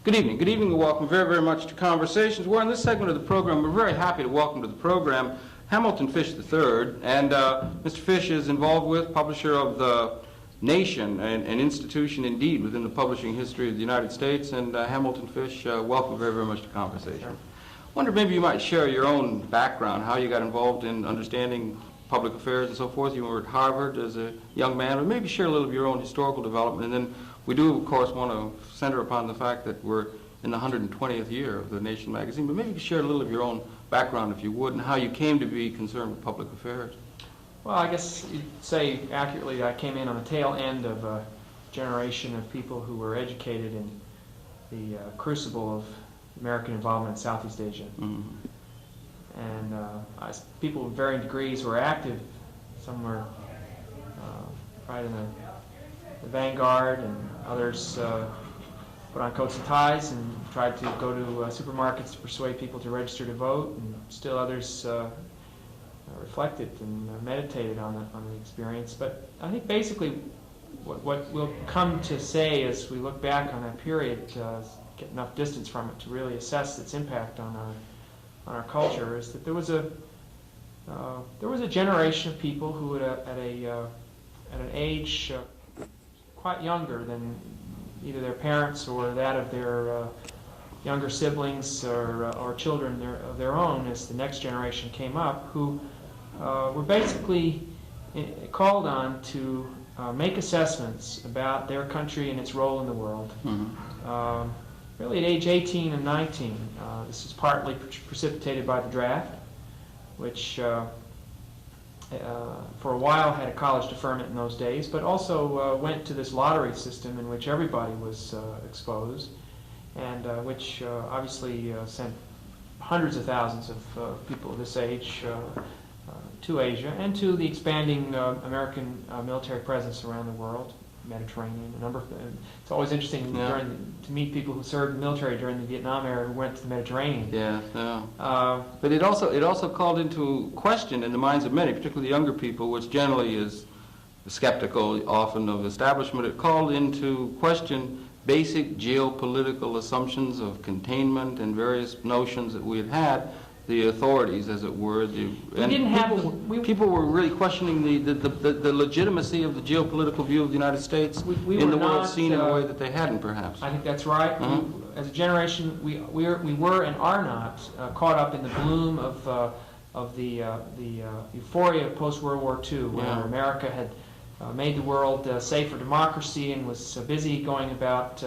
Good evening. Good evening and welcome very, very much to Conversations. We're in this segment of the program. We're very happy to welcome to the program Hamilton Fish III. And Mr. Fish is involved with, publisher of The Nation, an institution indeed within the publishing history of the United States. And Hamilton Fish, welcome very, very much to Conversations. Sure. I wonder maybe you might share your own background, how you got involved in understanding public affairs and so forth. You were at Harvard as a young man, but maybe share a little of your own historical development. And then we do, of course, want to center upon the fact that we're in the 120th year of The Nation magazine, but maybe you could share a little of your own background, if you would, and how you came to be concerned with public affairs. Well, I guess you'd say accurately I came in on the tail end of a generation of people who were educated in the crucible of American involvement in Southeast Asia. Mm-hmm. And people of varying degrees were active. Some were right in the vanguard, and others put on coats and ties and tried to go to supermarkets to persuade people to register to vote, and still others reflected and meditated on the experience. But I think basically what we'll come to say as we look back on that period, get enough distance from it to really assess its impact on our culture, is that there was a generation of people who at an age quite younger than either their parents or that of their younger siblings or children of their own as the next generation came up, who were basically called on to make assessments about their country and its role in the world. Mm-hmm. Really at age 18 and 19. This is partly precipitated by the draft, which for a while had a college deferment in those days, but also went to this lottery system in which everybody was exposed, and which obviously sent hundreds of thousands of people of this age to Asia and to the expanding American military presence around the world, Mediterranean. It's always interesting to meet people who served in the military during the Vietnam era who went to the Mediterranean. But it also called into question in the minds of many, particularly the younger people, which generally is skeptical often of establishment. It called into question basic geopolitical assumptions of containment and various notions that we had. The authorities, as it were, people were really questioning the legitimacy of the geopolitical view of the United States in the world scene in a way that they hadn't, perhaps. I think that's right. Mm-hmm. As a generation, we were and are not caught up in the bloom of the euphoria of post-World War II, where America had made the world safe for democracy and was busy going about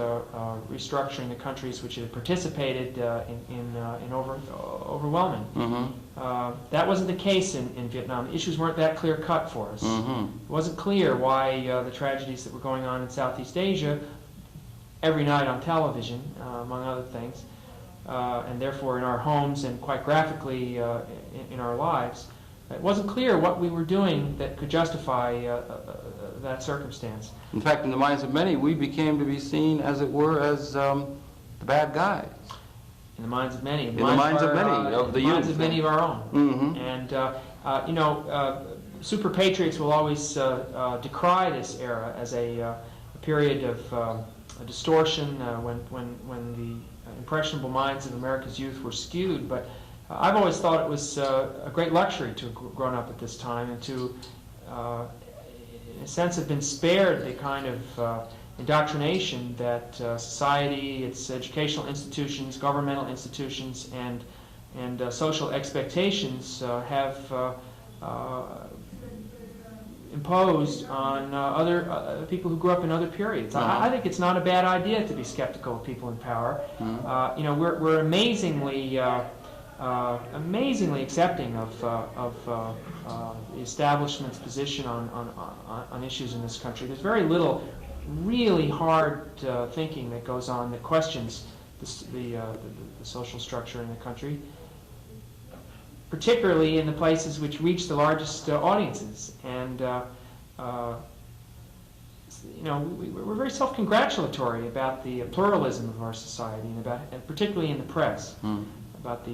restructuring the countries which had participated in overwhelming. Mm-hmm. That wasn't the case in Vietnam. The issues weren't that clear-cut for us. Mm-hmm. It wasn't clear why the tragedies that were going on in Southeast Asia every night on television, among other things, and therefore in our homes and quite graphically in our lives, it wasn't clear what we were doing that could justify that circumstance. In fact, in the minds of many, we became to be seen, as it were, as the bad guys. In the minds of many. In the minds of many of the youth. In the minds of many of our own. Mm-hmm. And, super patriots will always decry this era as a period of a distortion when the impressionable minds of America's youth were skewed. But I've always thought it was a great luxury to have grown up at this time and to, in a sense, have been spared the kind of indoctrination that society, its educational institutions, governmental institutions, and social expectations have imposed on other people who grew up in other periods. I think it's not a bad idea to be skeptical of people in power. Mm-hmm. We're amazingly accepting of the establishment's position on issues in this country. There's very little really hard thinking that goes on that questions the social structure in the country, particularly in the places which reach the largest audiences. And we're very self-congratulatory about the pluralism of our society, and particularly in the press. Mm. About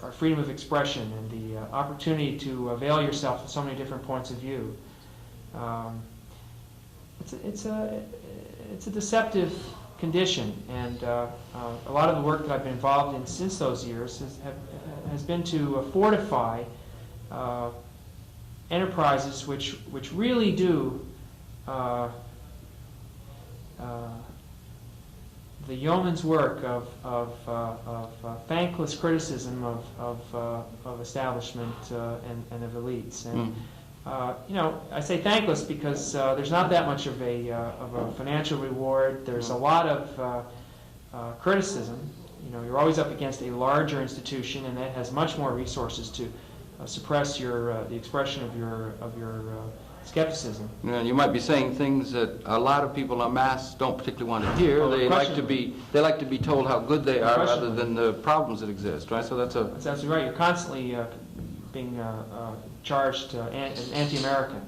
our freedom of expression and the opportunity to avail yourself of so many different points of view. It's a deceptive condition, and a lot of the work that I've been involved in since those years has been to fortify enterprises which really do the yeoman's work of thankless criticism of establishment and of elites. And you know, I say thankless because there's not that much of a financial reward. There's a lot of criticism. You know, you're always up against a larger institution, and that has much more resources to suppress the expression of your skepticism. Yeah, you might be saying things that a lot of people en masse don't particularly want to hear. Well, they like to be told how good they are rather than the problems that exist, right? So that's absolutely right. You're constantly being charged as anti-American.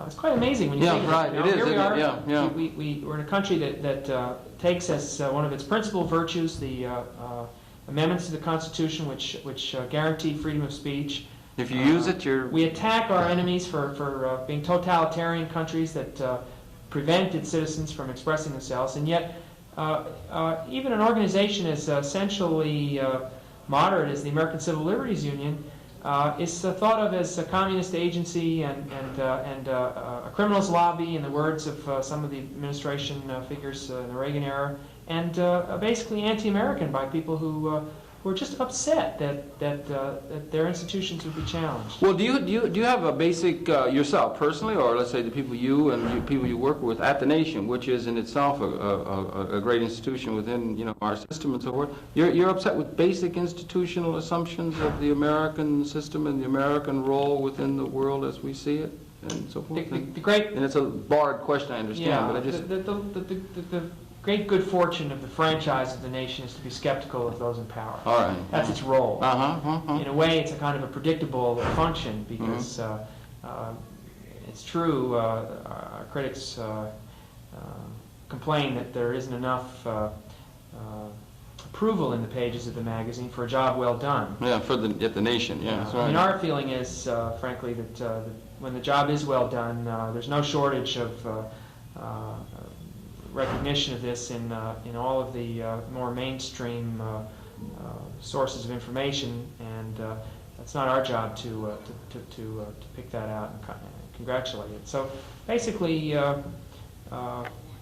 It's quite amazing when you think right. of it. It is. Here we are. Yeah. We're in a country that takes as one of its principal virtues the amendments to the Constitution, which guarantee freedom of speech. If you use it, we attack our enemies for being totalitarian countries that prevent its citizens from expressing themselves, and yet even an organization as essentially moderate as the American Civil Liberties Union is thought of as a communist agency and a criminals lobby, in the words of some of the administration figures in the Reagan era, and basically anti-American by people who are just upset that their institutions would be challenged. Well, do you have a basic yourself personally, or let's say the people people you work with at the Nation, which is in itself a great institution within our system and so forth? You're upset with basic institutional assumptions of the American system and the American role within the world as we see it, and so forth. The great, and it's a barred question, I understand, yeah, but I just the great good fortune of the franchise of the Nation is to be skeptical of those in power. All right. That's its role. In a way, it's a kind of a predictable function because it's true. Our critics complain that there isn't enough approval in the pages of the magazine for a job well done. Yeah, at the Nation. Yeah. That's right. I mean, our feeling is, frankly, that when the job is well done, there's no shortage of recognition of this in all of the more mainstream sources of information, and it's not our job to pick that out and congratulate it. So basically,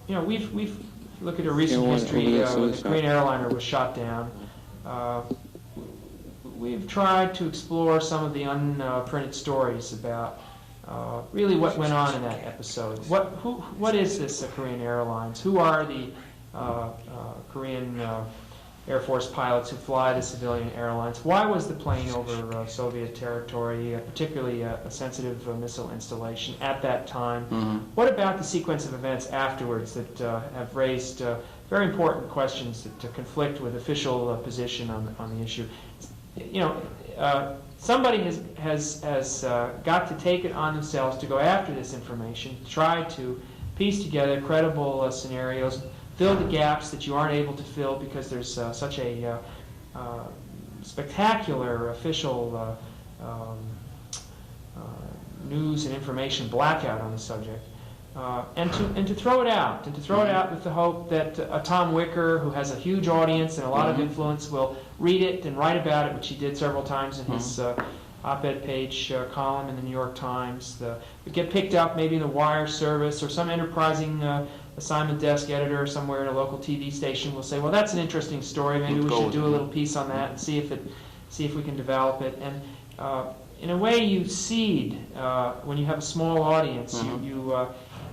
we've look at a recent history when the Korean airliner was shot down. We've tried to explore some of the unprinted stories about really what went on in that episode. What is this Korean Airlines? Who are the Korean Air Force pilots who fly the civilian airlines? Why was the plane over Soviet territory, particularly a sensitive missile installation at that time? What about the sequence of events afterwards that have raised very important questions that conflict with official position on the issue? Somebody has got to take it on themselves to go after this information, try to piece together credible scenarios, fill the gaps that you aren't able to fill because there's such a spectacular official news and information blackout on the subject, and to throw it out, with the hope that Tom Wicker, who has a huge audience and a lot of influence, will read it and write about it, which he did several times in his op-ed page column in the New York Times. It get picked up maybe in the wire service, or some enterprising assignment desk editor somewhere in a local TV station will say, well, that's an interesting story, maybe we should do a little piece on that and see if we can develop it. And in a way, you seed, when you have a small audience,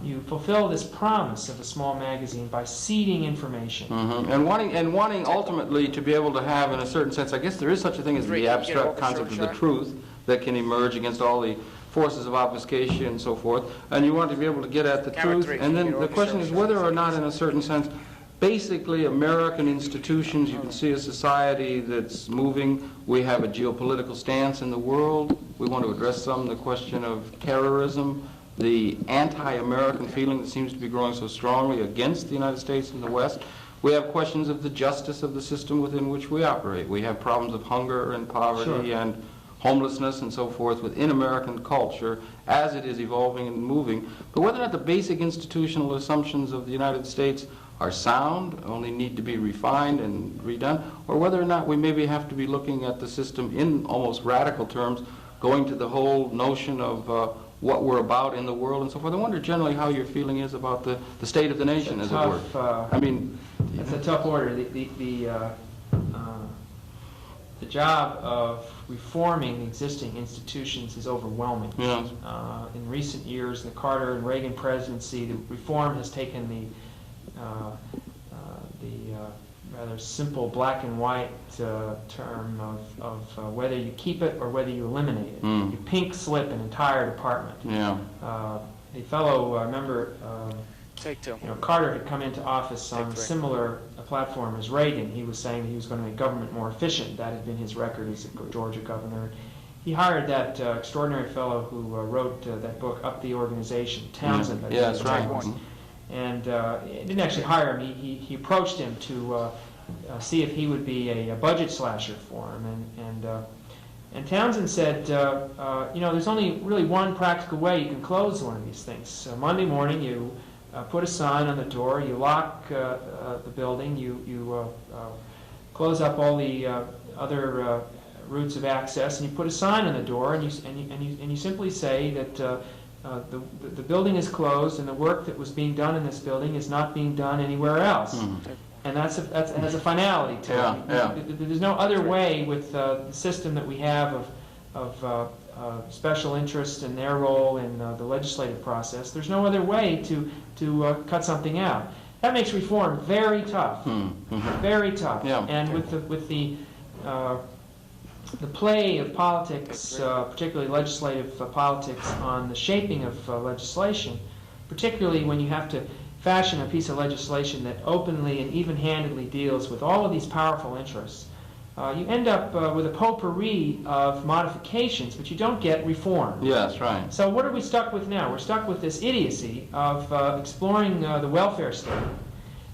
you fulfill this promise of a small magazine by seeding information. And wanting ultimately to be able to have, in a certain sense, I guess there is such a thing as the abstract concept of the truth that can emerge against all the forces of obfuscation and so forth, and you want to be able to get at the truth. And then the question is whether or not, in a certain sense, basically American institutions, you can see a society that's moving. We have a geopolitical stance in the world. We want to address the question of terrorism, the anti-American feeling that seems to be growing so strongly against the United States and the West. We have questions of the justice of the system within which we operate. We have problems of hunger and poverty and homelessness and so forth within American culture as it is evolving and moving. But whether or not the basic institutional assumptions of the United States are sound, only need to be refined and redone, or whether or not we maybe have to be looking at the system in almost radical terms, going to the whole notion of what we're about in the world and so forth. I wonder generally how your feeling is about the state of the nation, as it were. I mean, it's a tough order. The job of reforming the existing institutions is overwhelming. Yes. In recent years, the Carter and Reagan presidency, the reform has taken the rather simple black and white term of whether you keep it or whether you eliminate it. You pink slip an entire department. Yeah. The fellow, I remember, Take two. Carter had come into office on a similar platform as Reagan. He was saying that he was going to make government more efficient. That had been his record as a Georgia governor. He hired that extraordinary fellow who wrote that book, Up the Organization, Townsend. Yeah, that's right. And he didn't actually hire him. He approached him to see if he would be a budget slasher for him. And Townsend said, there's only really one practical way you can close one of these things. Monday morning, you put a sign on the door, you lock the building, you close up all the other routes of access, and you put a sign on the door, and you simply say that the building is closed, and the work that was being done in this building is not being done anywhere else. And that has a finality to it. Yeah. There's no other way with the system that we have of special interests and their role in the legislative process. There's no other way to cut something out. That makes reform very tough, very tough. Yeah. And with the play of politics, particularly legislative politics, on the shaping of legislation, particularly when you have to fashion a piece of legislation that openly and even-handedly deals with all of these powerful interests, you end up with a potpourri of modifications, but you don't get reform. Yes, right. So what are we stuck with now? We're stuck with this idiocy of exploring the welfare state,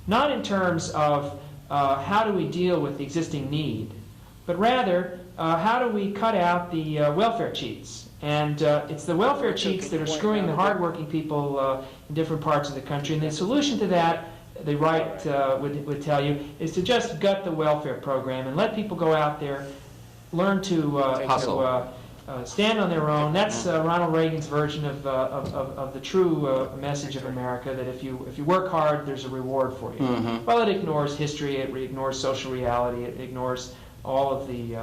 not in terms of how do we deal with the existing need, but rather how do we cut out the welfare cheats. And it's the welfare cheats that are screwing the hardworking people in different parts of the country. And the solution to that, the right would tell you, is to just gut the welfare program and let people go out there, learn to stand on their own. That's Ronald Reagan's version of the true message of America, that if you work hard, there's a reward for you. Well, it ignores history, it ignores social reality, it ignores all of the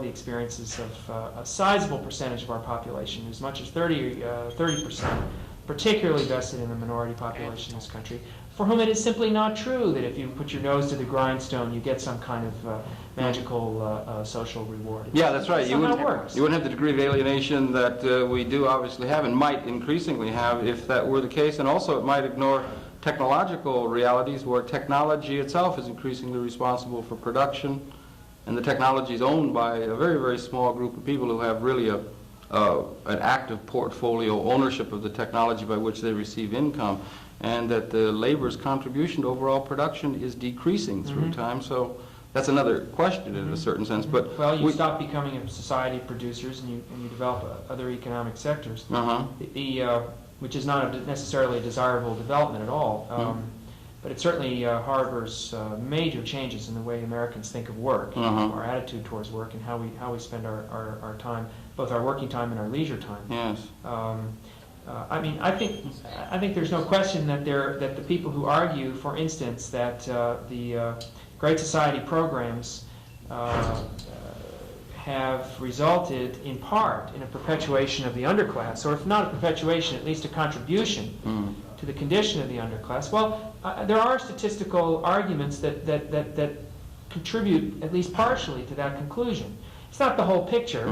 experiences of a sizable percentage of our population, as much as 30%, particularly vested in the minority population in this country, for whom it is simply not true that if you put your nose to the grindstone, you get some kind of magical social reward. Yeah, that's right. That's not how it works. You wouldn't have the degree of alienation that we do obviously have and might increasingly have if that were the case. And also it might ignore technological realities where technology itself is increasingly responsible for production, and the technology is owned by a very, very small group of people who have really an active portfolio ownership of the technology by which they receive income, and that the labor's contribution to overall production is decreasing through time. So that's another question in a certain sense. But well, you stop becoming a society of producers and you develop other economic sectors, which is not necessarily a desirable development at all. But it certainly harbors major changes in the way Americans think of work, our attitude towards work, and how we spend our time, both our working time and our leisure time. Yes. I mean, I think there's no question that the people who argue, for instance, that the Great Society programs have resulted in part in a perpetuation of the underclass, or if not a perpetuation, at least a contribution to the condition of the underclass. Well, there are statistical arguments that contribute at least partially to that conclusion. It's not the whole picture.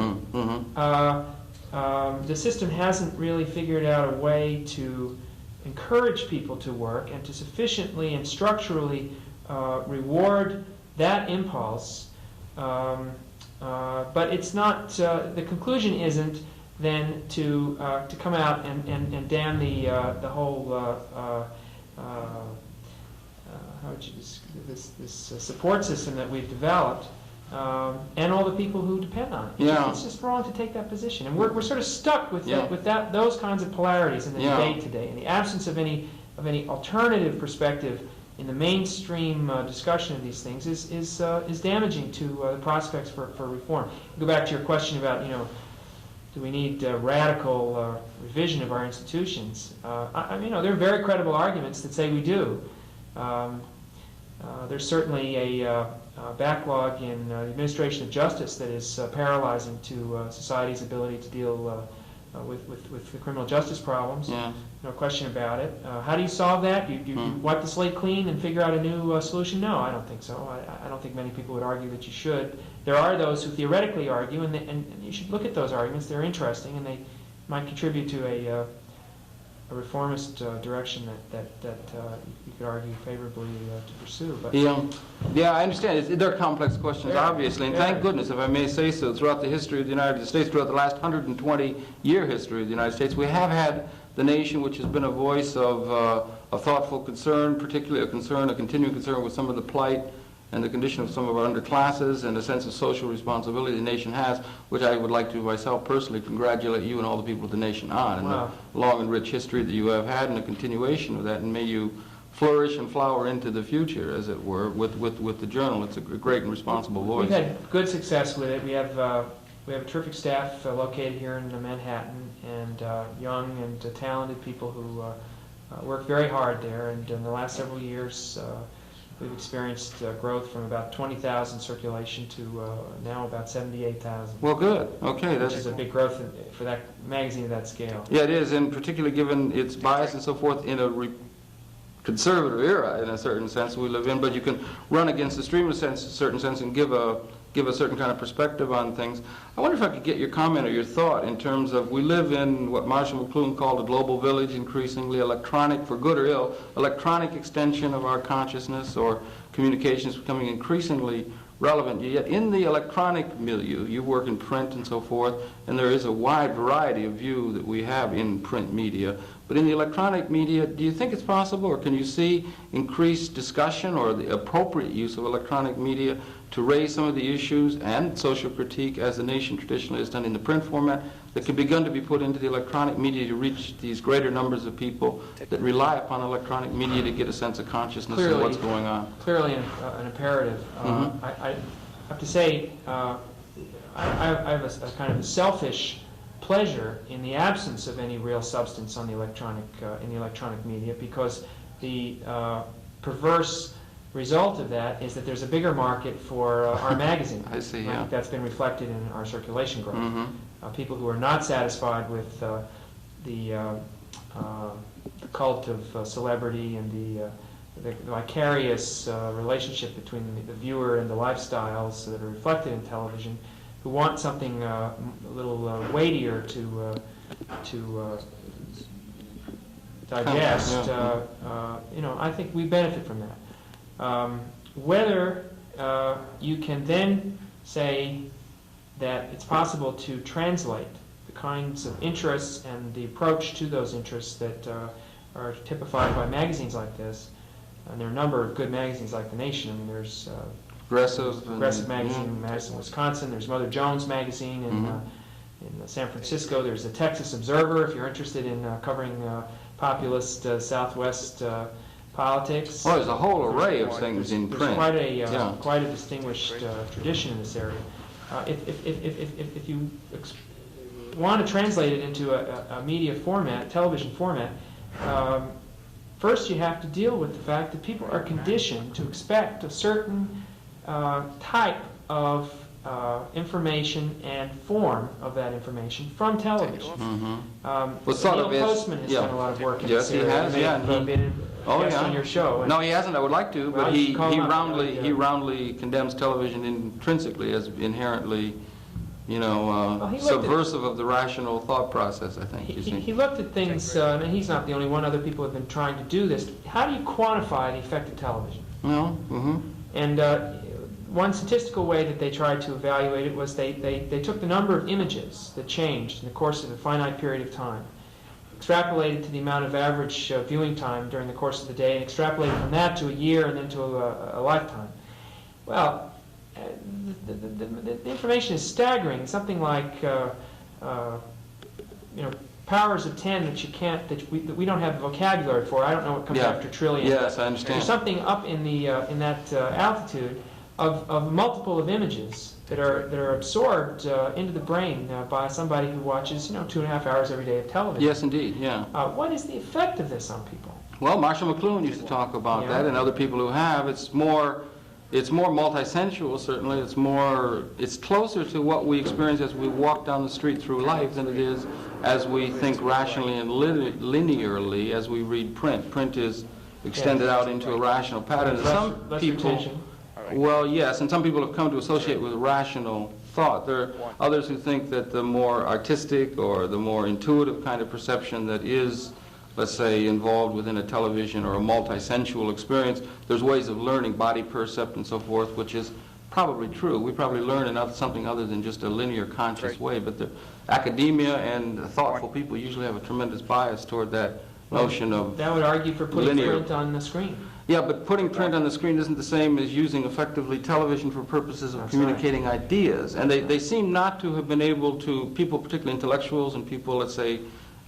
The system hasn't really figured out a way to encourage people to work and to sufficiently and structurally reward that impulse. But it's not. The conclusion isn't then to come out and damn the whole this support system that we've developed, and all the people who depend on it. It's just wrong to take that position, and we're sort of stuck with those kinds of polarities in the debate today. In the absence of any alternative perspective in the mainstream discussion of these things is damaging to the prospects for reform. Go back to your question about, do we need radical revision of our institutions? There are very credible arguments that say we do. There's certainly a backlog in the administration of justice that is paralyzing to society's ability to deal with the criminal justice problems. Yeah. No question about it. How do you solve that? You wipe the slate clean and figure out a new solution? No, I don't think so. I don't think many people would argue that you should. There are those who theoretically argue, and you should look at those arguments. They're interesting, and they might contribute to a reformist direction that you could argue favorably to pursue. But yeah, I understand. They're complex questions, obviously, and thank Yeah. goodness, if I may say so, throughout the history of the United States, throughout the last 120-year history of the United States, we have had the nation which has been a voice of thoughtful concern, particularly a continuing concern with some of the plight and the condition of some of our underclasses, and a sense of social responsibility the nation has, which I would like to myself personally congratulate you and all the people of the nation on, and Wow. the long and rich history that you have had, and a continuation of that, and may you flourish and flower into the future, as it were, with the journal. It's a great and responsible voice. We've had good success with it. We have a terrific staff located here in Manhattan, and young and talented people who work very hard there. And in the last several years, we've experienced growth from about 20,000 circulation to now about 78,000. Well, good. Okay, Which is a big growth for that magazine of that scale. Yeah, it is, and particularly given its bias and so forth in a conservative era, in a certain sense we live in. But you can run against the stream in a certain sense, and give a certain kind of perspective on things. I wonder if I could get your comment or your thought in terms of, we live in what Marshall McLuhan called a global village, increasingly electronic, for good or ill, electronic extension of our consciousness, or communications becoming increasingly relevant. Yet in the electronic milieu, you work in print and so forth, and there is a wide variety of view that we have in print media. But in the electronic media, do you think it's possible, or can you see increased discussion or the appropriate use of electronic media to raise some of the issues and social critique, as the nation traditionally has done in the print format, that can begin to be put into the electronic media to reach these greater numbers of people that rely upon electronic media to get a sense of consciousness of what's going on? Clearly an imperative. I have to say, I have a kind of a selfish pleasure in the absence of any real substance on the electronic media, because the perverse result of that is that there's a bigger market for our magazine. I see, I think that's been reflected in our circulation growth. People who are not satisfied with the cult of celebrity and the vicarious relationship between the viewer and the lifestyles that are reflected in television, who want something a little weightier to digest. I think we benefit from that. Whether you can then say that it's possible to translate the kinds of interests and the approach to those interests that are typified by magazines like this, and there are a number of good magazines like The Nation. I mean, there's Progressive magazine in Madison, Wisconsin. There's Mother Jones magazine in San Francisco. There's the Texas Observer, if you're interested in covering populist Southwest politics. Well, there's a whole array of things in print. There's quite a distinguished tradition in this area. If you want to translate it into a media format, television format, first you have to deal with the fact that people are conditioned to expect a certain type of information and form of that information from television. Neil Postman has done a lot of work in this area. Yes, he has. Been a guest on your show. No, he hasn't. I would like to, but he he roundly condemns television intrinsically as inherently, subversive of the rational thought process, I think. He looked at things, and he's not the only one. Other people have been trying to do this. How do you quantify the effect of television? And one statistical way that they tried to evaluate it was they took the number of images that changed in the course of a finite period of time, extrapolated to the amount of average viewing time during the course of the day, and extrapolated from that to a year and then to a lifetime. Well, the information is staggering. Something like powers of 10 that you can't, that we don't have the vocabulary for. I don't know what comes Yeah. after trillion. Yes, I understand. There's something up in the in that altitude of multiple of images that are absorbed into the brain by somebody who watches 2.5 hours every day of television. Yes, indeed, yeah. What is the effect of this on people? Well, Marshall McLuhan used to talk about Yeah. that, and other people who have. It's more multisensual, certainly. It's closer to what we experience as we walk down the street through life than it is as we think rationally and linearly as we read print. Print is extended out into a rational pattern. And some Less people, retention. well, yes, and some people have come to associate with rational thought. There are others who think that the more artistic or the more intuitive kind of perception that is, let's say, involved within a television or a multisensual experience, there's ways of learning, body percept and so forth, which is probably true. We probably learn in something other than just a linear conscious way, but the academia and thoughtful people usually have a tremendous bias toward that notion of That would argue for putting linear. print on the screen. Yeah, but putting print on the screen isn't the same as using effectively television for purposes of That's communicating ideas. And they seem not to have been able to, people, particularly intellectuals and people, let's say,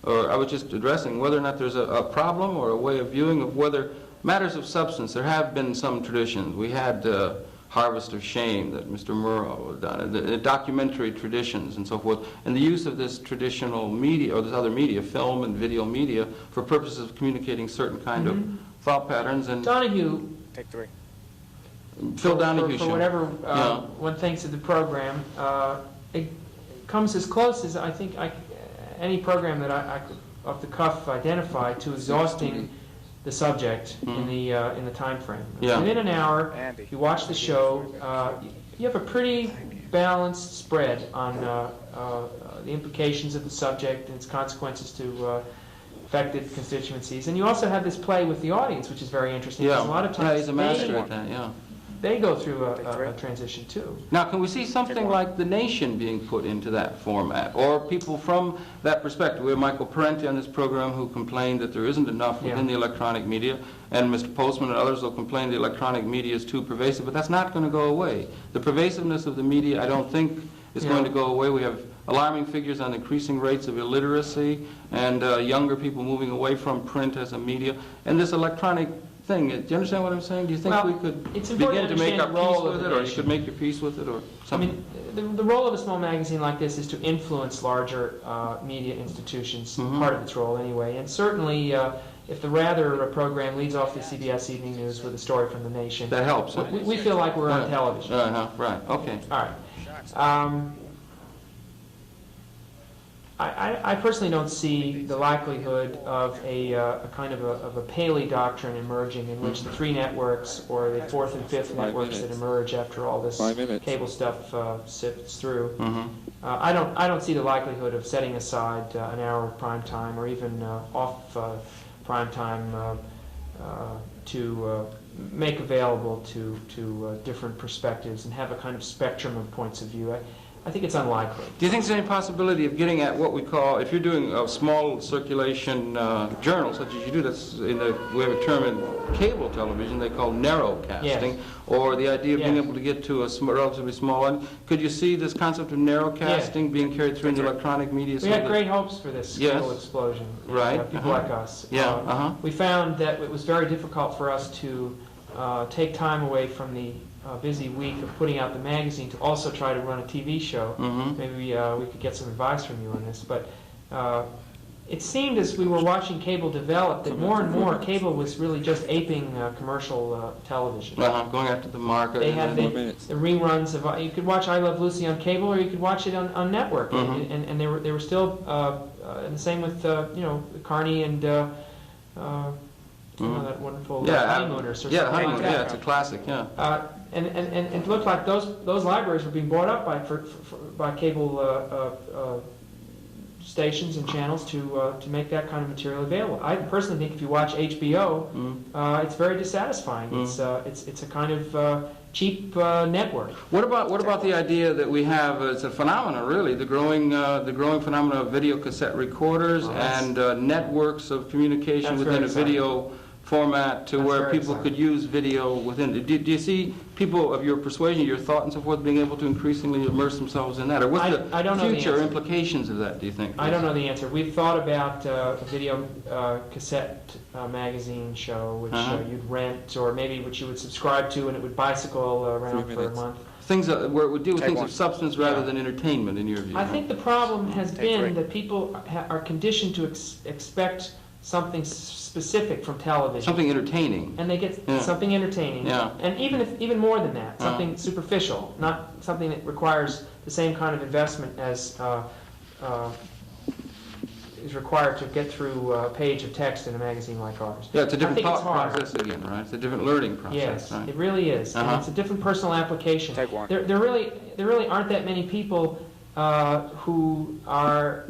or I was just addressing whether or not there's a problem or a way of viewing of whether matters of substance. There have been some traditions. We had Harvest of Shame that Mr. Murrow had done, and the documentary traditions and so forth, and the use of this traditional media, or this other media, film and video media, for purposes of communicating certain kind of thought patterns. And Donahue, Take 3. Phil Donahue for show. whatever Yeah. one thinks of the program, it comes as close as I think any program that I could off the cuff identify to exhausting the subject in the time frame. Yeah. Within an hour, Andy. if you watch the show, you have a pretty balanced spread on the implications of the subject and its consequences to affected constituencies. And you also have this play with the audience, which is very interesting. Yeah, Because a lot of yeah, times he's a master at that, yeah. they go through a transition too. Now, can we see something like The Nation being put into that format? Or people from that perspective? We have Michael Parenti on this program who complained that there isn't enough within the electronic media, and Mr. Postman and others will complain the electronic media is too pervasive, but that's not going to go away. The pervasiveness of the media, I don't think, is going to go away. We have alarming figures on increasing rates of illiteracy and younger people moving away from print as a media. And this electronic thing, do you understand what I'm saying? Do you think we could it's important begin to make our understand the peace role of with the it, or you nation. could make your peace with it, or I something? mean, the role of a small magazine like this is to influence larger media institutions, part of its role anyway. And certainly, if the Rather program leads off the CBS Evening News with a story from The Nation, That helps. we feel like we're on television. Right, okay. All right. I personally don't see the likelihood of a kind of a Paley doctrine emerging in which the three networks or the fourth and fifth networks that emerge after all this cable stuff sifts through. I don't see the likelihood of setting aside an hour of prime time or even off prime time to make available to different perspectives and have a kind of spectrum of points of view. I think it's unlikely. Do you think there's any possibility of getting at what we call, if you're doing a small circulation journal, such as you do, that's we have a term in cable television they call narrowcasting, or the idea of being able to get to a relatively small one. Could you see this concept of narrowcasting being carried through in the electronic media? We had great hopes for this cable explosion. Right. People like us. We found that it was very difficult for us to take time away from the busy week of putting out the magazine to also try to run a TV show. Maybe we could get some advice from you on this. But it seemed as we were watching cable develop that more and more cable was really just aping commercial television. Going after the market. They had the reruns of, you could watch I Love Lucy on cable or you could watch it on network. And they were still, and the same with, Carney and that wonderful Honeymooners or something like that. Yeah, it's a classic, And it looked like those libraries were being bought up by cable stations and channels to make that kind of material available. I personally think if you watch HBO, it's very dissatisfying. It's a kind of cheap network. What about the idea that we have? It's a phenomenon, really, the growing phenomenon of video cassette recorders and networks of communication within a video format to That's where very people exciting. could use video within it. Do you see people of your persuasion, your thought and so forth being able to increasingly immerse themselves in that? Or what's I don't the know the future answer. implications of that, do you think? I don't know the answer. We've thought about a video cassette magazine show, which you'd rent, or maybe which you would subscribe to, and it would bicycle around 3 for a minutes. month. Things where it would deal with Take things one. of substance rather Yeah. than entertainment, in your view. I think the problem has Take been 3. that people are conditioned to expect something specific from television. Something entertaining. And they get Yeah. something entertaining, Yeah. and even more than that, Yeah. something superficial, not something that requires the same kind of investment as is required to get through a page of text in a magazine like ours. Yeah, it's a different I think it's thought hard. process again, right? It's a different learning process, Yes, right? it really is, and Uh-huh. it's a different personal application. Take one. There really aren't that many people who are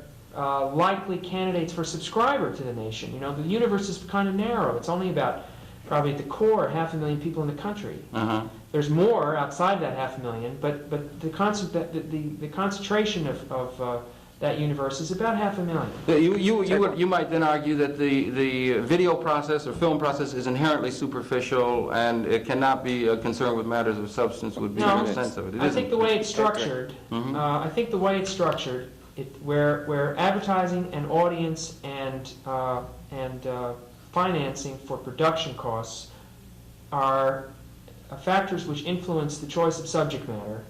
likely candidates for subscriber to the Nation. You know, the universe is kind of narrow. It's only about, probably at the core, 500,000 people in the country. Uh-huh. There's more outside that 500,000, but the concentration of that universe is about 500,000. Yeah, you might then argue that the video process or film process is inherently superficial and it cannot be concerned with matters of substance would be No, the sense of it. It I think isn't. the way it's structured, Mhm. where advertising and audience and financing for production costs are factors which influence the choice of subject matter,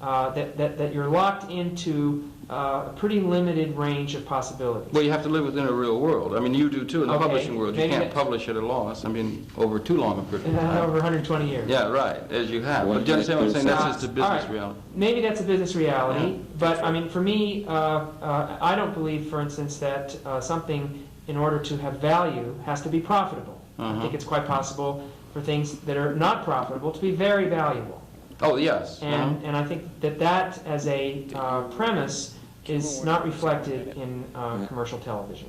that you're locked into a pretty limited range of possibilities. Well, you have to live within a real world. I mean, you do too in the Okay, publishing world. You maybe can't that- publish at a loss. I mean, over too long a period of time. Over 120 years. Yeah, right, as you have. One But do you understand what I'm saying? That's minute, just a all business right. reality. Maybe that's a business reality, Yeah. but I mean, for me, I don't believe, for instance, that something, in order to have value, has to be profitable. I Uh-huh. think it's quite possible for things that are not profitable to be very valuable. Oh, yes. And I think that as a premise is not reflected in commercial television.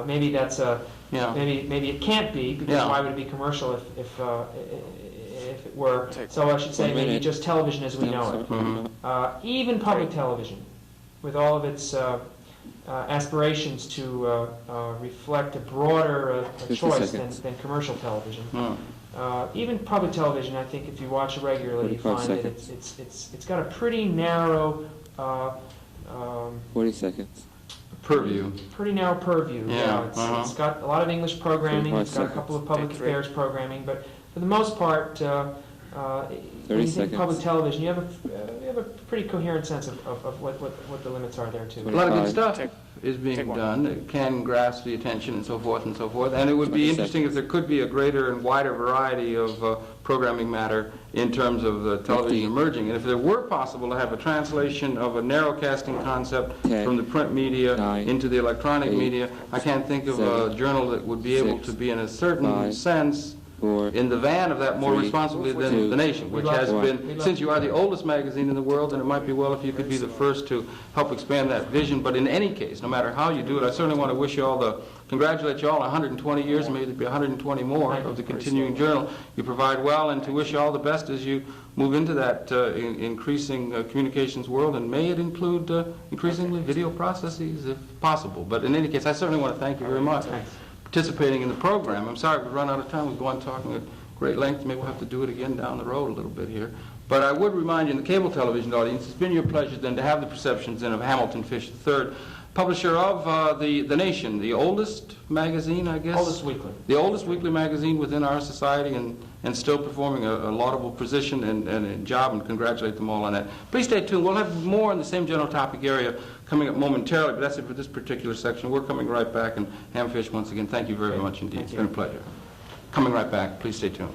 Maybe that's a Yeah. maybe it can't be, because Yeah. why would it be commercial if it were? So I should say 1 maybe minute. just television as we know it. Mhm. Even public television, with all of its aspirations to reflect a broader 50 choice seconds. than commercial television. Hmm. Even public television, I think, if you watch it regularly, you 45 find that it's got a pretty narrow 40 seconds. Purview. pretty narrow purview. Yeah, It's got a lot of English programming. 45 It's got a couple of public Take 3. affairs programming, but for the most part, when you think seconds. public television, you have a pretty coherent sense of what the limits are there too. A lot of good 25. stuff Take- is being take one. done. It can grasp the attention and so forth and so forth. And it would be 20 interesting if there could be a greater and wider variety of programming matter in terms of television 15. emerging. And if it were possible to have a translation of a narrowcasting concept 10, from the print media 9, into the electronic 8, media, I can't think of a 7, journal that would be able 6, to be in a certain 5, sense 4, in the van of that more 3, responsibly than 2, The Nation, which We'd love has to. been, We'd love since to. you are the oldest magazine in the world, and it might be well if you could be the first to help expand that vision. But in any case, no matter how you do it, I certainly want to wish you all congratulate you all on 120 years, and maybe there'll be 120 more Thank you. of the continuing journal. You provide well, and to wish you all the best as you move into that increasing communications world, and may it include increasingly video processes if possible. But in any case, I certainly want to thank you very much Thanks. for participating in the program. I'm sorry we've run out of time. We've gone talking at great length. Maybe we'll have to do it again down the road a little bit here. But I would remind you, in the cable television audience, it's been your pleasure then to have the Perceptions in of Hamilton Fish III, publisher of the Nation, the oldest magazine, I guess? Oldest weekly. The oldest weekly magazine within our society, and still performing a laudable position and job, and congratulate them all on that. Please stay tuned. We'll have more in the same general topic area coming up momentarily, but that's it for this particular section. We're coming right back, and Hamfish, once again, thank you very Okay. much indeed. Thank It's you. been a pleasure. Coming right back. Please stay tuned.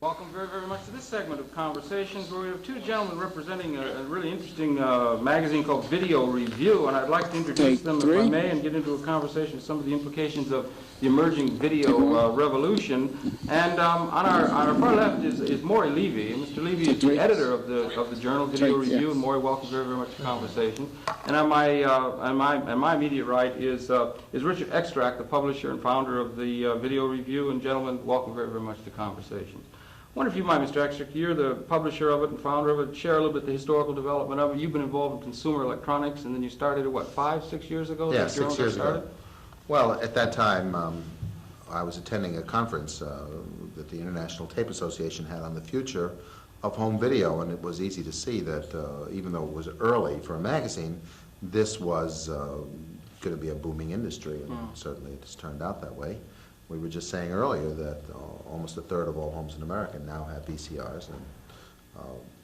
Welcome very, very much to this segment of Conversation. Conversations, where we have two gentlemen representing a really interesting magazine called Video Review, and I'd like to introduce them, if I may, and get into a conversation of some of the implications of the emerging video revolution. And on our far left is Maury Levy. And Mr. Levy is the editor of the journal Video Review, and Maury, welcome very, very much to the conversation. And on my immediate right is Richard Extract, the publisher and founder of the Video Review, and gentlemen, welcome very, very much to the conversation. I wonder if you might, Mr. Extract, you're the publisher of it and founder of it, share a little bit the historical development of it. You've been involved in consumer electronics, and then you started it, what, 5, 6 years ago? Yeah, 6 years ago. Well, at that time, I was attending a conference that the International Tape Association had on the future of home video, and it was easy to see that even though it was early for a magazine, this was going to be a booming industry, and certainly it's turned out that way. We were just saying earlier that almost a third of all homes in America now have VCRs, and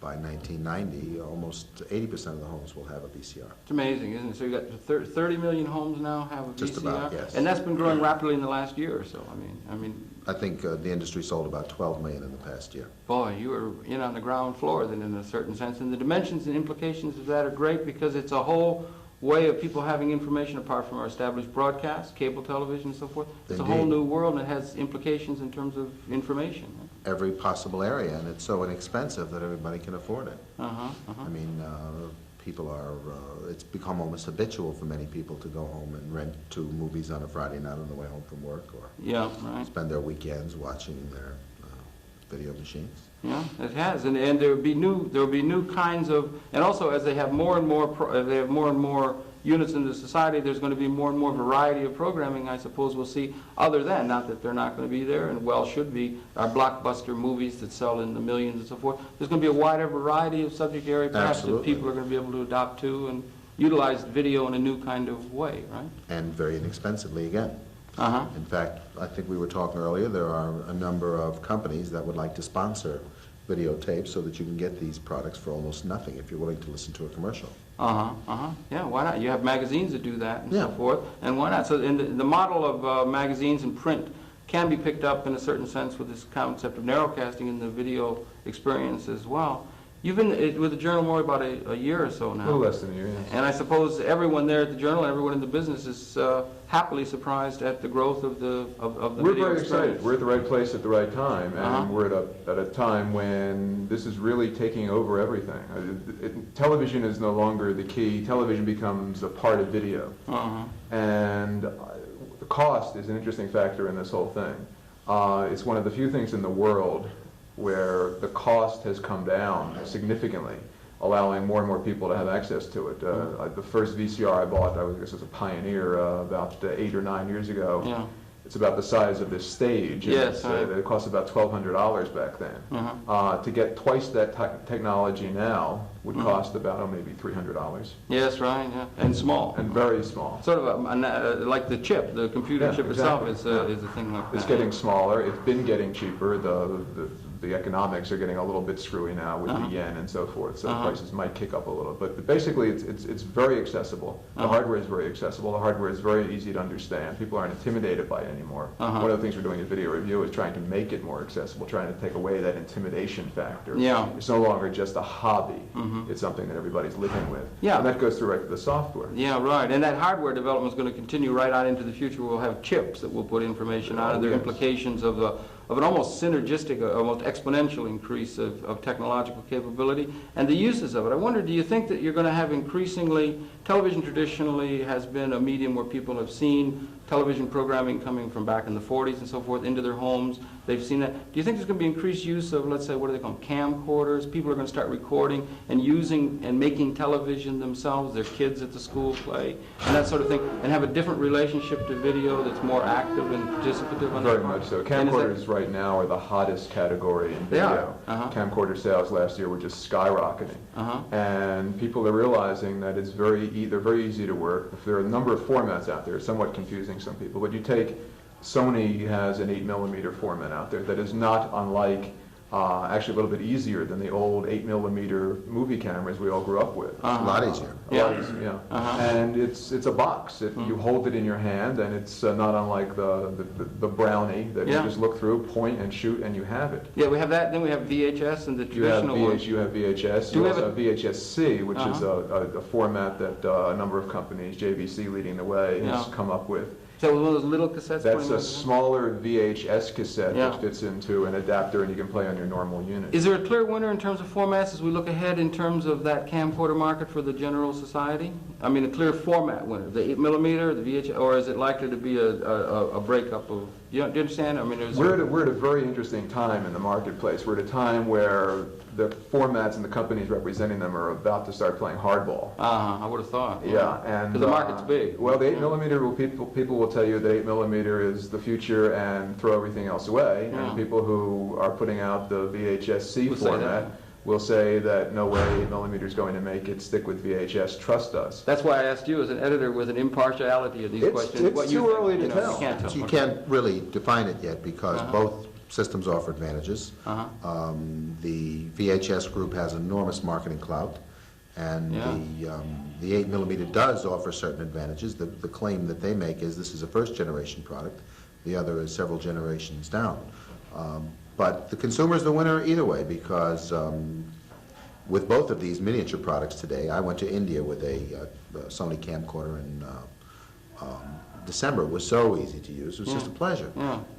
by 1990, almost 80% of the homes will have a VCR. It's amazing, isn't it? So you've got 30 million homes now have a VCR? Just about, yes. And that's been growing rapidly in the last year or so. I think the industry sold about 12 million in the past year. Boy, you were in on the ground floor then, in a certain sense. And the dimensions and implications of that are great, because it's a whole way of people having information apart from our established broadcast, cable television, and so forth. It's Indeed. A whole new world, and it has implications in terms of information. Every possible area, and it's so inexpensive that everybody can afford it. I mean, people are, it's become almost habitual for many people to go home and rent 2 movies on a Friday night on the way home from work, or spend their weekends watching their video machines. Yeah, it has, and there will be new kinds of, and also as they have more and more units in the society, there's going to be more and more variety of programming, I suppose we'll see, other than, not that they're not going to be there, and well should be, our blockbuster movies that sell in the millions and so forth. There's going to be a wider variety of subject area, perhaps, that people are going to be able to adopt to and utilize video in a new kind of way, right? And very inexpensively again. In fact, I think we were talking earlier, there are a number of companies that would like to sponsor videotapes so that you can get these products for almost nothing if you're willing to listen to a commercial. Yeah, why not? You have magazines that do that and so forth, and why not? So the model of magazines and print can be picked up in a certain sense with this concept of narrowcasting in the video experience as well. You've been with the Journal more about a year or so now. A little less than a year, yes. And I suppose everyone there at the Journal, everyone in the business is happily surprised at the growth of the We're video very experience. excited. We're at the right place at the right time, and we're at a time when this is really taking over everything. Television is no longer the key. Television becomes a part of video. And the cost is an interesting factor in this whole thing. It's one of the few things in the world where the cost has come down significantly, allowing more and more people to have access to it. The first VCR I bought, I guess, was a Pioneer about 8 or 9 years ago. Yeah. It's about the size of this stage. Yes, it cost about $1,200 back then. To get twice that technology now would cost about maybe $300. Yes, right, yeah. And small. And very small. Sort of like the chip, the computer chip itself is a thing like that. It's getting smaller. It's been getting cheaper. The economics are getting a little bit screwy now with the yen and so forth, so prices might kick up a little. But basically, it's very accessible. The hardware is very accessible. The hardware is very easy to understand. People aren't intimidated by it anymore. One of the things we're doing at Video Review is trying to make it more accessible, trying to take away that intimidation factor. Yeah. It's no longer just a hobby. It's something that everybody's living with. Yeah. And that goes through right to the software. Yeah, right. And that hardware development is going to continue right on into the future. We'll have chips that will put information on, and there are implications of an almost synergistic, almost exponential increase of technological capability and the uses of it. I wonder, do you think that you're going to have increasingly, television traditionally has been a medium where people have seen television programming coming from back in the 40s and so forth into their homes. They've seen that. Do you think there's going to be increased use of, let's say, what do they call them, camcorders? People are going to start recording and using and making television themselves, their kids at the school play, and that sort of thing, and have a different relationship to video that's more active and participative on Very much so. Camcorders right now are the hottest category in video. Camcorder sales last year were just skyrocketing. And people are realizing that it's they're very easy to work. There are a number of formats out there, somewhat confusing some people, but you take Sony has an 8mm format out there that is not unlike actually a little bit easier than the old 8mm movie cameras we all grew up with. A lot easier. A lot easier, yeah. And it's a box. You hold it in your hand, and it's not unlike the Brownie that you just look through, point and shoot, and you have it. Yeah, we have that. Then we have VHS and the traditional one. You have VHS. You also have VHS-C, which is a format that a number of companies, JVC leading the way, has come up with. Is that one of those little cassettes? That's a smaller VHS cassette that fits into an adapter, and you can play on your normal unit. Is there a clear winner in terms of formats as we look ahead in terms of that camcorder market for the general society? I mean, a clear format winner, the 8mm, the VHS, or is it likely to be a breakup of? Do you understand? I mean, we're at a very interesting time in the marketplace. We're at a time where the formats and the companies representing them are about to start playing hardball. I would have thought. Yeah, and because the market's big. Well, the 8mm people will tell you that 8mm is the future and throw everything else away. And people who are putting out the VHS-C format will say that no way 8mm is going to make it. Stick with VHS. Trust us. That's why I asked you as an editor with an impartiality of these questions. It's too early to tell. You can't tell. You can't really define it yet because both systems offer advantages. The VHS group has enormous marketing clout, and the 8mm does offer certain advantages. The claim that they make is this is a first-generation product. The other is several generations down. But the consumer is the winner either way because with both of these miniature products today, I went to India with a Sony camcorder in December. It was so easy to use. It was just a pleasure.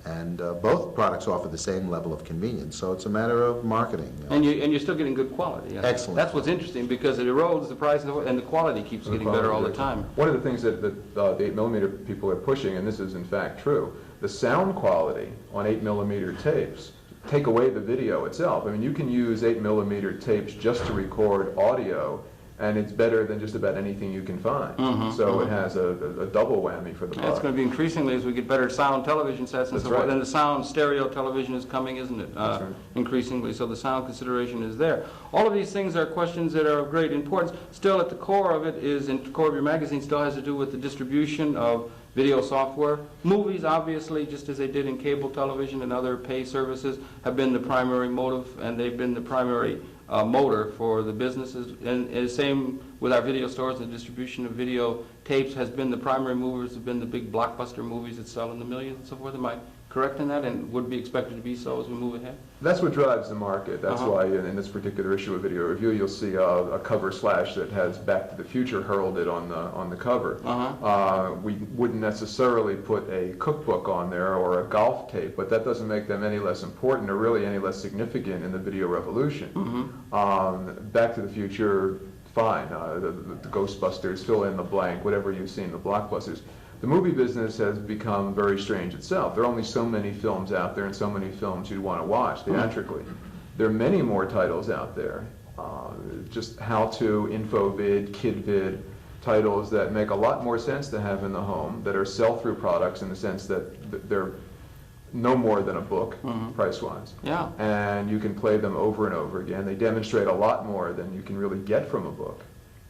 And both products offer the same level of convenience, so it's a matter of marketing. And you're still getting good quality. Excellent. That's what's interesting because it erodes the price and the quality keeps getting better all the time. One of the things that the 8mm people are pushing, and this is in fact true, the sound quality on 8mm tapes, take away the video itself. I mean, you can use 8mm tapes just to record audio, and it's better than just about anything you can find. So it has a double whammy for the buck. It's going to be increasingly as we get better sound television sets and so forth. And the sound stereo television is coming, isn't it? Increasingly, so the sound consideration is there. All of these things are questions that are of great importance. Still, at the core of it is, in the core of your magazine, still has to do with the distribution of video software. Movies, obviously, just as they did in cable television and other pay services, have been the primary motive, and they've been the primary motor for the businesses. And the same with our video stores. The distribution of video tapes has been the primary movers, have been the big blockbuster movies that sell in the millions and so forth. Am I correct in that, and would be expected to be so as we move ahead? That's what drives the market. That's why in this particular issue of Video Review, you'll see a cover slash that has Back to the Future heralded on the cover. We wouldn't necessarily put a cookbook on there or a golf tape, but that doesn't make them any less important or really any less significant in the video revolution. Back to the Future, fine. The Ghostbusters, fill in the blank, whatever you've seen, the blockbusters. The movie business has become very strange itself. There are only so many films out there and so many films you'd want to watch theatrically. There are many more titles out there, just how-to, info-vid, kid-vid, titles that make a lot more sense to have in the home, that are sell-through products in the sense that they're no more than a book, price-wise. And you can play them over and over again. They demonstrate a lot more than you can really get from a book.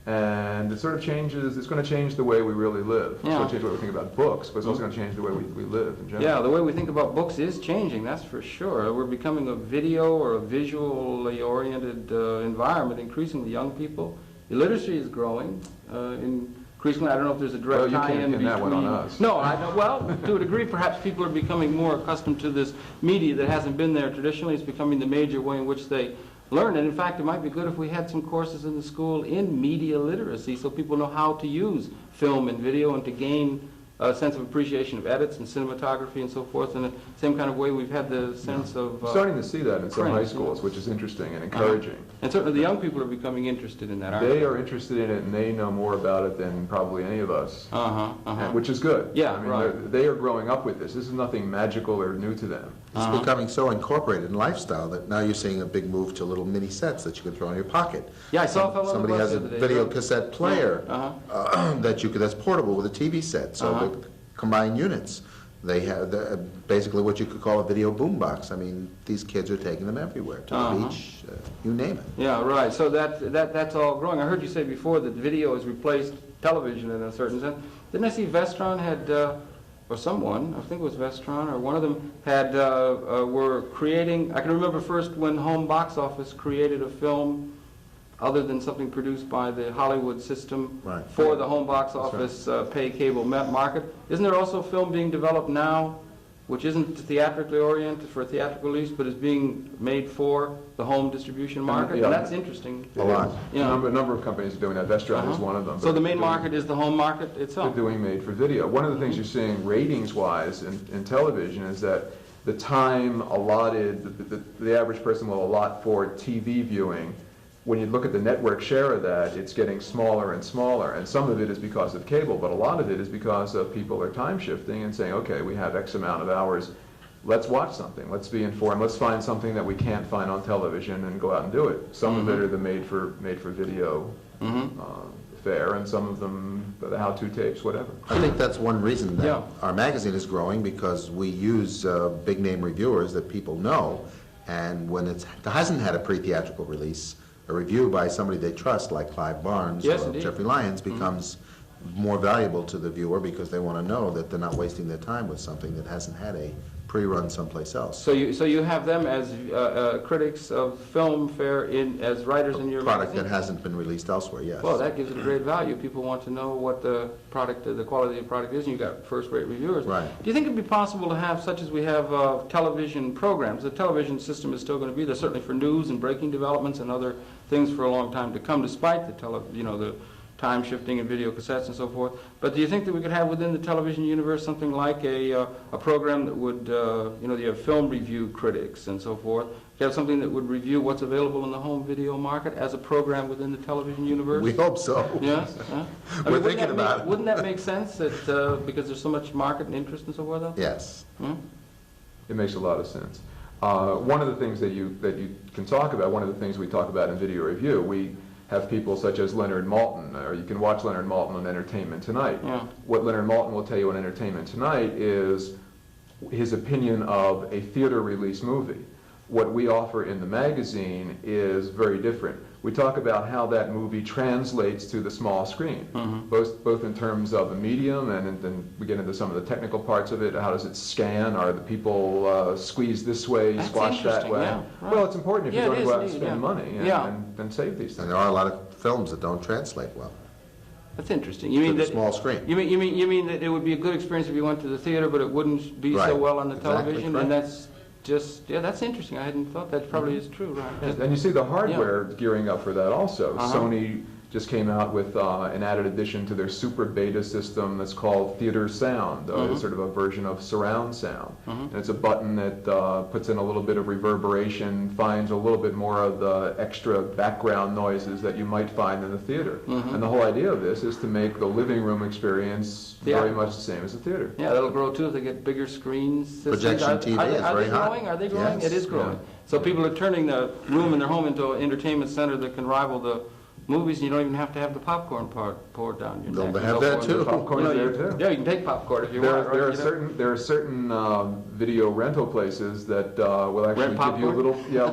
And it sort of changes, it's going to change the way we really live. It's going to change the way we think about books, but it's also going to change the way we live in general. Yeah, the way we think about books is changing, that's for sure. We're becoming a video or a visually oriented environment. Increasingly young people, illiteracy is growing. Increasingly, I don't know if there's a direct tie-in between... You can't pin that one on us. No, I don't. Well, to a degree, perhaps people are becoming more accustomed to this media that hasn't been there traditionally. It's becoming the major way in which they learn. And in fact, it might be good if we had some courses in the school in media literacy so people know how to use film and video and to gain a sense of appreciation of edits and cinematography and so forth in the same kind of way we've had the sense of... starting to see that in some high schools, which is interesting and encouraging. And certainly the young people are becoming interested in that, aren't they? They are interested in it, and they know more about it than probably any of us, which is good. Yeah, I mean, they are growing up with this. This is nothing magical or new to them. It's becoming so incorporated in lifestyle that now you're seeing a big move to little mini sets that you can throw in your pocket. Yeah, I saw a fellow Somebody has a video cassette player that's portable with a TV set, so they combine units. They have basically what you could call a video boombox. I mean, these kids are taking them everywhere, to the beach, you name it. Yeah, right. So that's all growing. I heard you say before that video has replaced television in a certain sense. Didn't I see Vestron had or someone, I think it was Vestron, or one of them had, were creating, I can remember first when Home Box Office created a film other than something produced by the Hollywood system Right. for the home box That's office pay cable market. Isn't there also a film being developed now which isn't theatrically oriented for theatrical release, but is being made for the home distribution market? Yeah. And that's interesting. A lot. Yeah. A number of companies are doing that. Vestron is one of them. So the main They're doing- market is the home market They're itself. doing made for video. One of the things you're seeing ratings-wise in television is that the time allotted, the average person will allot for TV viewing, when you look at the network share of that, it's getting smaller and smaller. And some of it is because of cable, but a lot of it is because of people are time shifting and saying, okay, we have X amount of hours, let's watch something, let's be informed, let's find something that we can't find on television and go out and do it. Some of it are the made for video fare, and some of them the how-to tapes, whatever. I think that's one reason that Yeah. our magazine is growing, because we use big-name reviewers that people know, and when it hasn't had a pre-theatrical release, a review by somebody they trust, like Clive Barnes Yes, or indeed. Jeffrey Lyons, becomes more valuable to the viewer because they want to know that they're not wasting their time with something that hasn't had a pre-run someplace else. So you have them as critics of film fare as writers in your Product magazine? that hasn't been released elsewhere, yes. Well, that gives it a great value. People want to know what the product, the quality of the product is, and you've got first-rate reviewers. Right. Do you think it'd be possible to have, such as we have television programs? The television system is still going to be there, certainly for news and breaking developments and other things for a long time to come, despite the the time shifting and video cassettes and so forth. But do you think that we could have within the television universe something like a program that would, you have film review critics and so forth? You have something that would review what's available in the home video market as a program within the television universe? We hope so. Yes? Huh? We're thinking about it. Wouldn't that make sense that because there's so much market and interest and so forth out there? Yes. Hmm? It makes a lot of sense. One of the things that you can talk about, one of the things we talk about in video review, we have people such as Leonard Maltin, or you can watch Leonard Maltin on Entertainment Tonight. Yeah. What Leonard Maltin will tell you on Entertainment Tonight is his opinion of a theater release movie. What we offer in the magazine is very different. We talk about how that movie translates to the small screen, both in terms of a medium, and then we get into some of the technical parts of it. How does it scan? Are the people squeezed this way, That's squashed that interesting, way? yeah, right. Well, it's important if Yeah, you're it going to go out and is, spend yeah. money Yeah. and save these And things. there are a lot of films that don't translate well That's interesting. You to mean the that small screen. you mean that it would be a good experience if you went to the theater, but it wouldn't be so Right. well on the Exactly television? correct. And that's just, that's interesting. I hadn't thought that probably is true, right? And you see the hardware gearing up for that also. Uh-huh. Sony just came out with an added addition to their super beta system that's called Theater Sound. It's sort of a version of surround sound. And it's a button that puts in a little bit of reverberation, finds a little bit more of the extra background noises that you might find in the theater. And the whole idea of this is to make the living room experience very much the same as the theater. Yeah, that'll grow too if they get bigger screens. Projection TV is very hot. Growing? Are they growing? Yes. It is growing. Yeah. So people are turning the room in their home into an entertainment center that can rival the movies, and you don't even have to have the popcorn poured down your They'll neck. and have so that forth. too. Popcorn's there too. Yeah, you can take popcorn if you There, want. right? there are You know? certain video rental places that will actually Rent give you popcorn?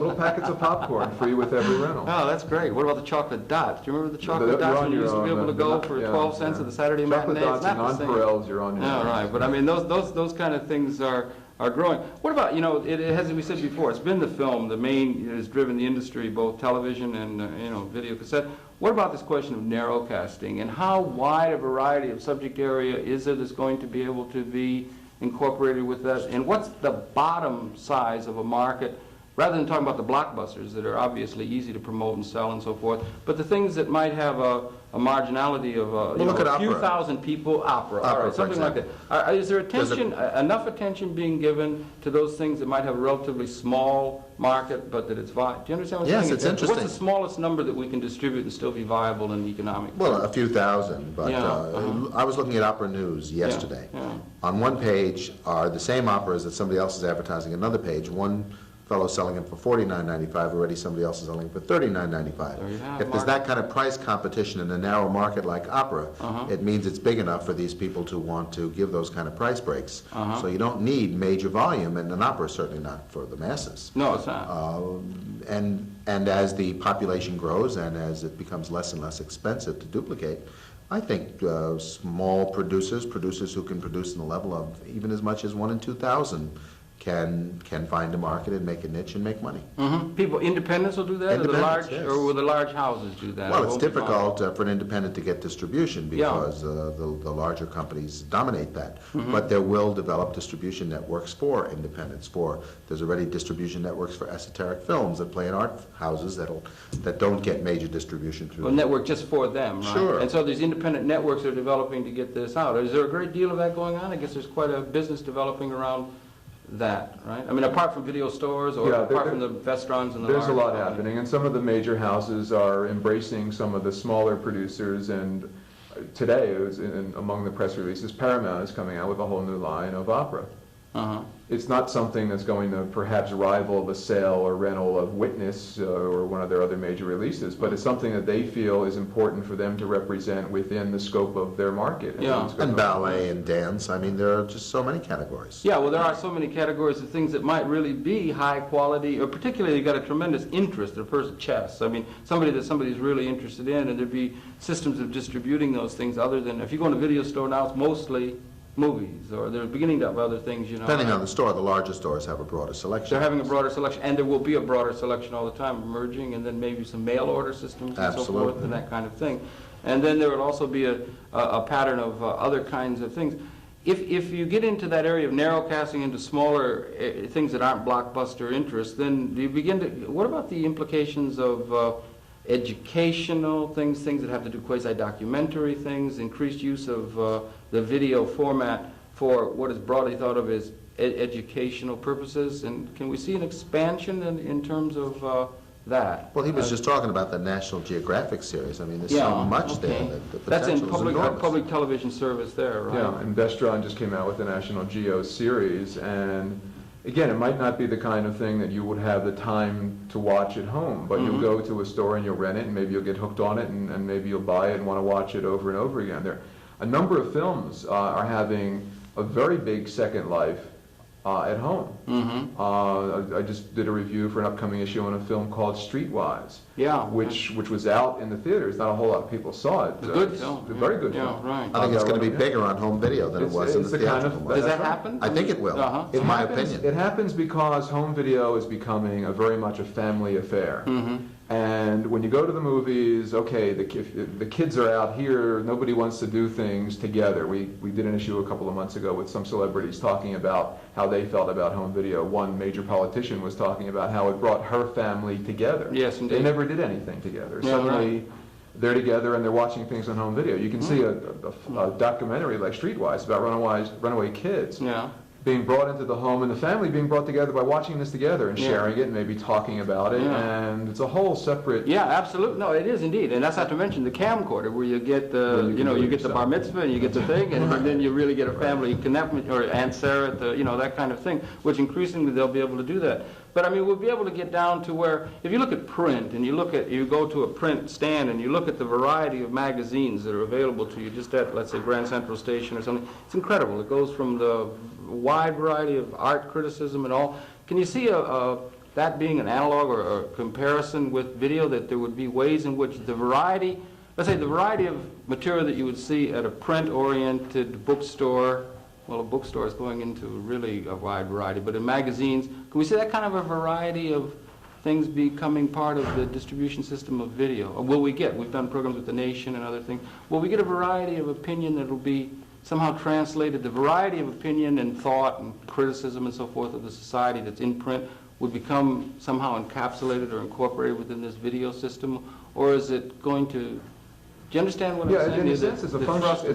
little packets of popcorn free with every rental. Oh, that's great. What about the chocolate dots? Do you remember the chocolate You're dots on when you your used to be own, able to go for 12 cents at the Saturday Chocolate matinee? dots It's and not the same. nonpareils, you're on your Yeah, own. right. But I mean, those kind of things are growing. What about, it has, as we said before, it's been the film, the main, has driven the industry, both television and, video cassette. What about this question of narrowcasting, and how wide a variety of subject area is it that's going to be able to be incorporated with that? And what's the bottom size of a market, rather than talking about the blockbusters that are obviously easy to promote and sell and so forth, but the things that might have a marginality of look at a few opera. thousand people, opera, all Opera, right, for something like that. example. Is there There's enough attention being given to those things that might have a relatively small market, but that it's viable? Do you understand what I'm Yes, saying? it's interesting. What's the smallest number that we can distribute and still be viable and economic? Well, a few thousand, but Yeah, I was looking at Opera News yesterday. yeah. On one page are the same operas that somebody else is advertising. Another page, one fellow selling them for $49.95, already somebody else is selling them for $39.95. There you have If there's that kind of price competition in a narrow market like opera, it means it's big enough for these people to want to give those kind of price breaks. So you don't need major volume, and an opera is certainly not for the masses. No, it's not. And as the population grows and as it becomes less and less expensive to duplicate, I think small producers who can produce in the level of even as much as 1 in 2,000 can find a market and make a niche and make money. People, independents will do that, or will the large houses do that? Well, it's difficult for an independent to get distribution because the larger companies dominate that. But there will develop distribution networks for independents. There's already distribution networks for esoteric films that play in art houses that don't get major distribution through. A network just for them, right? Sure. And so these independent networks are developing to get this out. Is there a great deal of that going on? I guess there's quite a business developing around that, right? I mean, apart from video stores or apart from the restaurants and the there's a lot large happening, and some of the major houses are embracing some of the smaller producers, and today, it was among the press releases, Paramount is coming out with a whole new line of opera. It's not something that's going to perhaps rival the sale or rental of Witness or one of their other major releases, but it's something that they feel is important for them to represent within the scope of their market. And ballet and dance. I mean, there are just so many categories. Yeah, well, there are so many categories of things that might really be high quality, or particularly you've got a tremendous interest in a person. Chess. I mean, somebody's really interested in, and there'd be systems of distributing those things other than, if you go in a video store now, it's mostly movies, or they're beginning to have other things, you know. Depending on the store, the larger stores have a broader selection. They're having a broader selection, and there will be a broader selection all the time emerging, and then maybe some mail order systems and so forth and that kind of thing. And then there would also be a pattern of other kinds of things. If you get into that area of narrowcasting into smaller things that aren't blockbuster interests, then you begin to, what about the implications of educational things that have to do quasi-documentary things, increased use of the video format for what is broadly thought of as educational purposes? And can we see an expansion in terms of that? Well, he was just talking about the National Geographic series. I mean, there's so much there. The That's in potential is public television service there, right? Yeah, and Vestron just came out with the National Geo series, and again, it might not be the kind of thing that you would have the time to watch at home, but you'll go to a store and you'll rent it, and maybe you'll get hooked on it, and maybe you'll buy it and want to watch it over and over again. A number of films are having a very big second life at home. I just did a review for an upcoming issue on a film called Streetwise, which was out in the theaters. Not a whole lot of people saw it. A good film. A very good film. Right. I think it's going to be bigger on home video than it was in the theatrical market. Does that happen? I think it will, in my opinion. It happens because home video is becoming very much a family affair. And when you go to the movies, okay, the kids are out here, nobody wants to do things together. We did an issue a couple of months ago with some celebrities talking about how they felt about home video. One major politician was talking about how it brought her family together. Yes, indeed. They never did anything together. Yeah, Suddenly, they're together and they're watching things on home video. You can see a documentary like Streetwise about runaway kids. Being brought into the home and the family being brought together by watching this together and sharing it and maybe talking about it, and it's a whole separate... Yeah, absolutely. No, it is indeed. And that's not to mention the camcorder where you get the, you get the bar mitzvah and you get the thing, and then you really get a family connect, or Aunt Sarah, that kind of thing, which increasingly they'll be able to do that. But I mean, we'll be able to get down to where, if you look at print and you go to a print stand and you look at the variety of magazines that are available to you just at, let's say, Grand Central Station or something, it's incredible. It goes from the wide variety of art criticism and all. Can you see that being an analog or a comparison with video, that there would be ways in which the variety, let's say the variety of material that you would see at a print-oriented bookstore, well, a bookstore is going into really a wide variety, but in magazines, can we see that kind of a variety of things becoming part of the distribution system of video? Or will we get, we've done programs with The Nation and other things, will we get a variety of opinion that will be somehow translated, the variety of opinion and thought and criticism and so forth of the society that's in print would become somehow encapsulated or incorporated within this video system? Or is it going to, do you understand what I'm saying? Yeah, in a sense, it's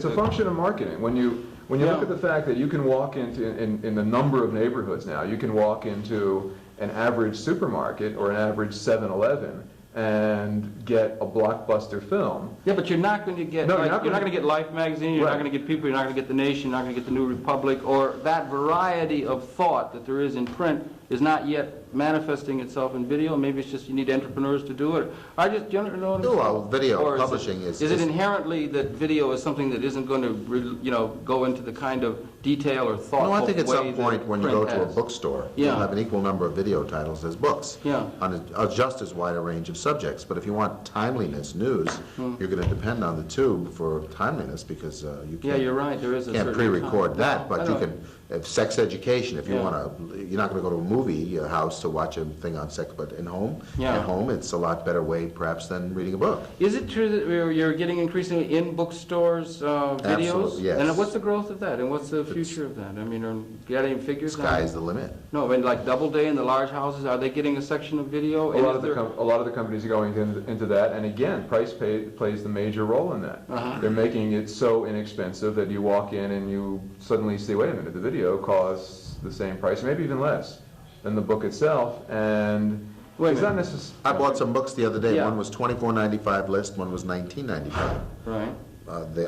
a function of marketing. When you look at the fact that you can walk into, in the number of neighborhoods now, you can walk into an average supermarket or an average 7-Eleven and get a blockbuster film. Yeah, but you're not going to get, you're not going to get Life magazine, you're not going to get People, you're not going to get The Nation, you're not going to get The New Republic, or that variety of thought that there is in print. is not yet manifesting itself in video? Maybe it's just you need entrepreneurs to do it. I just, you know what I'm saying? Well, video Or publishing is it inherently that video is something that isn't going to, you know, go into the kind of detail or thoughtful way? No, I think at some point when you go to a has? bookstore, Yeah. you'll have an equal number of video titles as books Yeah. on just as wide a range of subjects. But if you want timeliness, news, you're going to depend on the tube for timeliness because you Yeah, can't, you're right. There is a can't certain pre-record time. that, No, I but you know. can, if sex education, if you Yeah. want to, you're not going to go to a movie house to watch a thing on sex, but at home, it's a lot better way perhaps than reading a book. Is it true that you're getting increasingly in bookstores videos? Absolutely, yes. And what's the growth of that? And what's the future of that? I mean, are you got any figures? Sky's the limit. No, I mean, like Doubleday in the large houses, are they getting a section of video? A lot of the companies are going into that, and again, price plays the major role in that. They're making it so inexpensive that you walk in and you suddenly see, wait a minute, the video costs the same price, maybe even less than the book itself, and it's not necessarily. I bought some books the other day. Yeah. One was $24.95 list, one was $19.95. Right.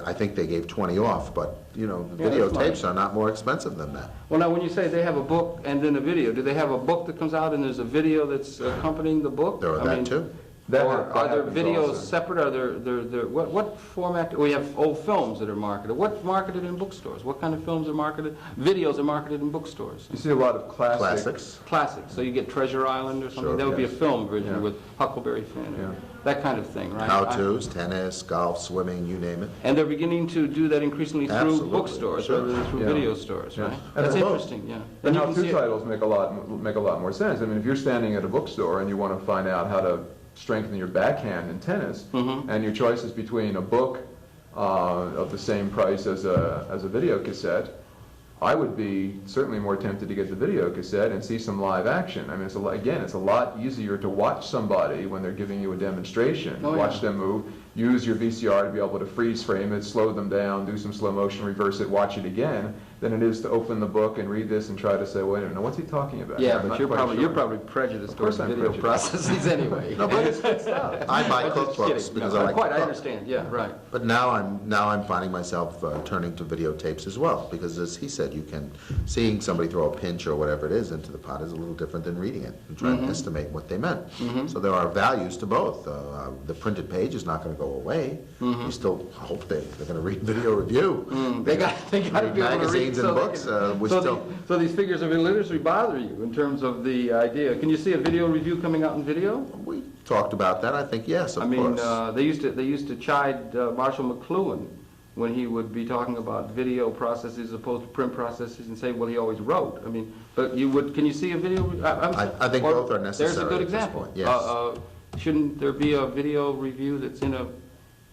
I think they gave 20 off, but, you know, the Yeah, that's videotapes fine. are not more expensive than that. Well, now, when you say they have a book and then a video, do they have a book that comes out and there's a video that's accompanying the book? There are that too. Or are there happens videos also. separate? Are there what format? We have old films that are marketed. What's marketed in bookstores? What kind of films are marketed? Videos are marketed in bookstores. You see a lot of Classics. Classics. So you get Treasure Island or something. Sure, That would be a yes. film version Yeah. with Huckleberry Finn. Yeah. That kind of thing, right? How-tos, tennis, golf, swimming, you name it. And they're beginning to do that increasingly through Absolutely, bookstores sure. rather than through Yeah. video stores, Yeah. right? And That's they're both. interesting, yeah. And you can how-to see it- titles make a lot more sense. I mean, if you're standing at a bookstore and you want to find out how to strengthen your backhand in tennis, and your choice is between a book of the same price as a video cassette, I would be certainly more tempted to get the video cassette and see some live action. I mean, it's a lot easier to watch somebody when they're giving you a demonstration, Oh, yeah. watch them move, use your VCR to be able to freeze frame it, slow them down, do some slow motion, reverse it, watch it again, than it is to open the book and read this and try to say, wait a minute, what's he talking about? Yeah, I'm but not you're quite probably sure. you're probably prejudiced Of course towards I'm video prejudiced. processes anyway. No, but it's good stuff. I buy I'm just cookbooks kidding. because No, I like quite, to I cook. understand. Yeah, right. But now I'm finding myself turning to videotapes as well, because as he said, seeing somebody throw a pinch or whatever it is into the pot is a little different than reading it and trying to estimate what they meant. So there are values to both. The printed page is not going to go away. You still hope they're going to read video review. They got to be able to read magazines and so they books. can- so these figures of illiteracy bother you in terms of the idea. Can you see a video review coming out in video? We talked about that. I think yes, of I mean, course. they used to chide Marshall McLuhan when he would be talking about video processes as opposed to print processes and say, well, he always wrote. I mean, but can you see a video? I think both are necessary. There's a good at this example. point, yes. Shouldn't there be a video review that's in a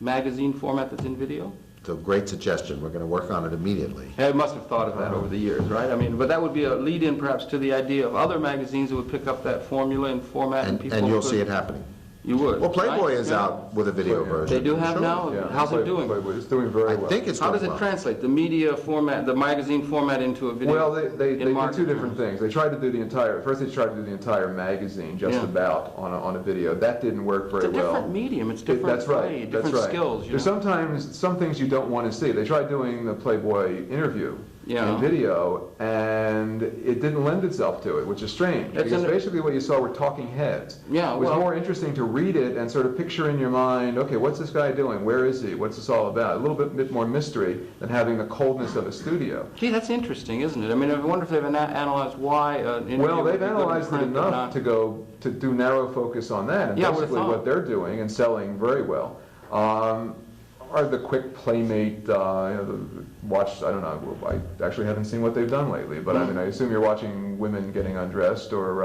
magazine format that's in video? It's a great suggestion. We're going to work on it immediately. I must have thought of that over the years, right? I mean, but that would be a lead-in perhaps to the idea of other magazines that would pick up that formula and format and people And you'll could- see it happening. You would. Well, Playboy right? is Yeah. out with a video Yeah. version. They do have Sure. now? Yeah, How's it doing? It's doing very I well. think it's How doing does it well. translate, the media format, the magazine format into a video? Well, they in do market two different terms? things. They tried to do first they tried to do the entire magazine just Yeah. about on a video. That didn't work very It's a well. different medium, it's different That's right. play, That's different right. skills. You There's know? sometimes some things you don't want to see. They tried doing the Playboy interview Yeah. in video, and it didn't lend itself to it, which is strange. It's Because an- basically what you saw were talking heads. Yeah, It was well- more interesting to read it and sort of picture in your mind, okay, what's this guy doing? Where is he? What's this all about? A little bit more mystery than having the coldness of a studio. Gee, that's interesting, isn't it? I mean, I wonder if they've analyzed why an interview Well, would they've be good in analyzed it print but enough not- to do narrow focus on that, and Yeah, I would've basically thought. what they're doing and selling very well are the quick Playmate, I don't know, I actually haven't seen what they've done lately, but I mean, I assume you're watching women getting undressed or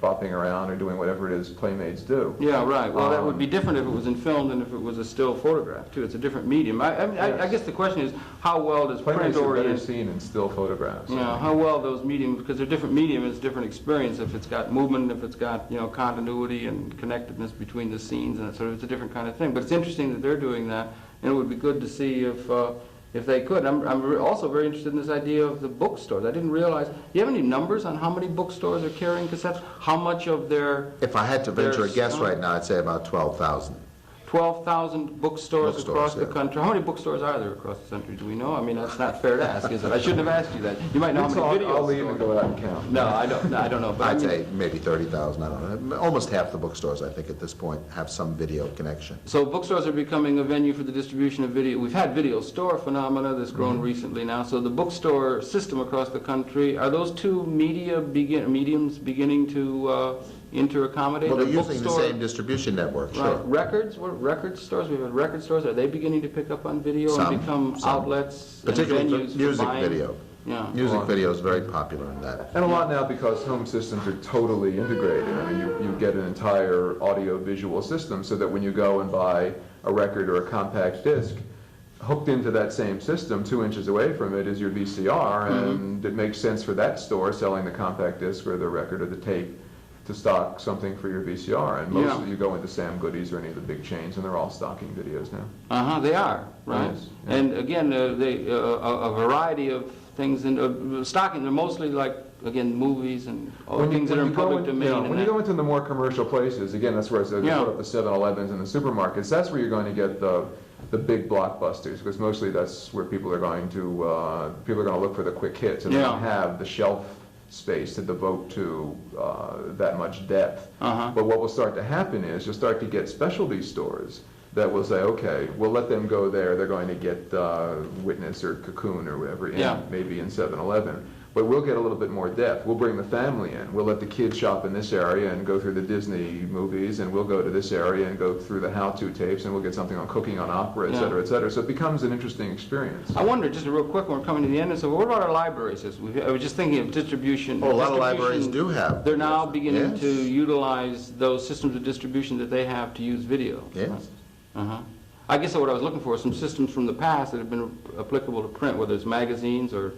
bopping around or doing whatever it is Playmates do. Yeah, right. Well, that would be different if it was in film than if it was a still photograph, too. It's a different medium. I guess the question is, how well does print Playmates are better orient... seen in still photographs. You know, how well those mediums, because they're different medium, it's different experience. If it's got movement, if it's got, you know, continuity and connectedness between the scenes, and sort of, it's a different kind of thing. But it's interesting that they're doing that, and it would be good to see if they could. I'm also very interested in this idea of the bookstores. I didn't realize. Do you have any numbers on how many bookstores are carrying cassettes? How much of their... If I had to venture a There's guess some- right now, I'd say about 12,000. 12,000 bookstores across the yeah. country. How many bookstores are there across the country? Do we know? I mean, that's not fair to ask, is it? I shouldn't have asked you that. You might know how many video I'll leave stores. and go out and count. No, I don't know. But I I'd mean, say maybe 30,000, I don't know. Almost half the bookstores, I think, at this point, have some video connection. so bookstores are becoming a venue for the distribution of video. We've had video store phenomena that's grown recently now. So the bookstore system across the country, are those two mediums beginning to inter-accommodate? Well, they're The using the bookstore- same distribution network, sure. Right. Records, record stores, we've had record stores, are they beginning to pick up on video Some, and become some. outlets and Particularly venues for music buying? video. Yeah. Music video is very popular in that. And a lot now because home systems are totally integrated. I mean, you get an entire audio-visual system so that when you go and buy a record or a compact disc, hooked into that same system, 2 inches away from it is your VCR, and it makes sense for that store selling the compact disc or the record or the tape to stock something for your VCR. And most of you go into Sam Goody's or any of the big chains, and they're all stocking videos now. They are, right? Yes, yeah. And again, a variety of things, and stocking, they're mostly like, again, movies and all things that are in public domain. and When you that. go into the more commercial places, again, that's where I said, you Yeah. put up the 7-Elevens and the supermarkets, that's where you're going to get the big blockbusters, because mostly that's where people are going to look for the quick hits, and they Yeah. don't have the shelf space to devote to that much depth. But what will start to happen is you'll start to get specialty stores that will say, okay, we'll let them go there. They're going to get Witness or Cocoon or whatever, maybe in 7-Eleven. But we'll get a little bit more depth. We'll bring the family in. We'll let the kids shop in this area and go through the Disney movies, and we'll go to this area and go through the how-to tapes, and we'll get something on cooking, on opera, et cetera, et cetera. So it becomes an interesting experience. I wonder, just a real quick one, we're coming to the end, and so what about our library system? I was just thinking of distribution. Oh, a lot of libraries do have. They're now beginning Yes. to utilize those systems of distribution that they have to use video. Yes. I guess what I was looking for is some systems from the past that have been applicable to print, whether it's magazines or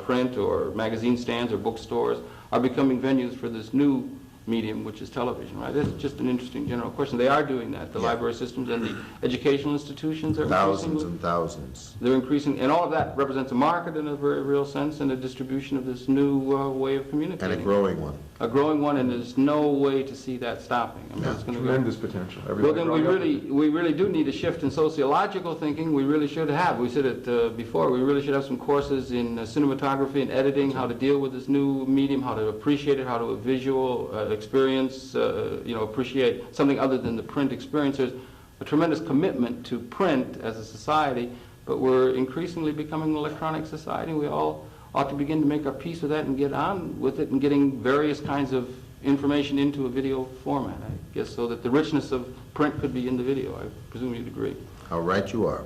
print or magazine stands or bookstores, are becoming venues for this new medium, which is television, right? That's just an interesting general question. They are doing that. The Yeah. library systems and the educational institutions are Thousands increasingly. and thousands. They're increasing, and all of that represents a market in a very real sense and a distribution of this new way of communicating. And a growing one. A growing one, and there's no way to see that stopping. I mean, No. it's going to go. Tremendous potential. Well, Everybody then we growing up really do need a shift in sociological thinking. We really should have. We said it before. We really should have some courses in cinematography and editing, how to deal with this new medium, how to appreciate it, how to visual experience, appreciate something other than the print experience. There's a tremendous commitment to print as a society, but we're increasingly becoming an electronic society. We all ought to begin to make our peace with that and get on with it and getting various kinds of information into a video format, I guess, so that the richness of print could be in the video. I presume you'd agree. How right you are.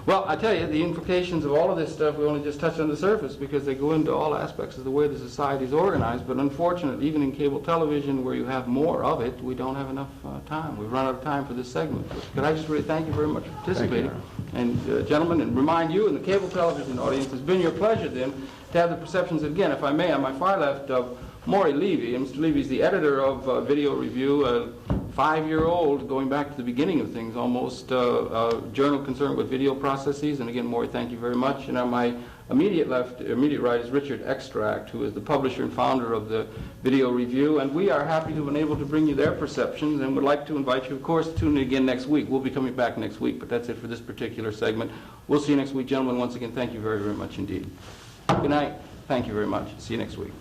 Well, I tell you, the implications of all of this stuff, we only just touch on the surface because they go into all aspects of the way the society is organized. But unfortunately, even in cable television, where you have more of it, we don't have enough time. We've run out of time for this segment. Could I just really thank you very much for participating? And gentlemen, and remind you and the cable television audience, it's been your pleasure then to have the perceptions, again, if I may, on my far left, of Maury Levy. And Mr. Levy is the editor of Video Review, a 5-year-old, going back to the beginning of things almost, journal concerned with video processes. And again, Maury, thank you very much. And on my immediate right is Richard Extract, who is the publisher and founder of the Video Review. And we are happy to have been able to bring you their perceptions and would like to invite you, of course, to tune in again next week. We'll be coming back next week, but that's it for this particular segment. We'll see you next week, gentlemen. Once again, thank you very, very much indeed. Good night. Thank you very much. See you next week.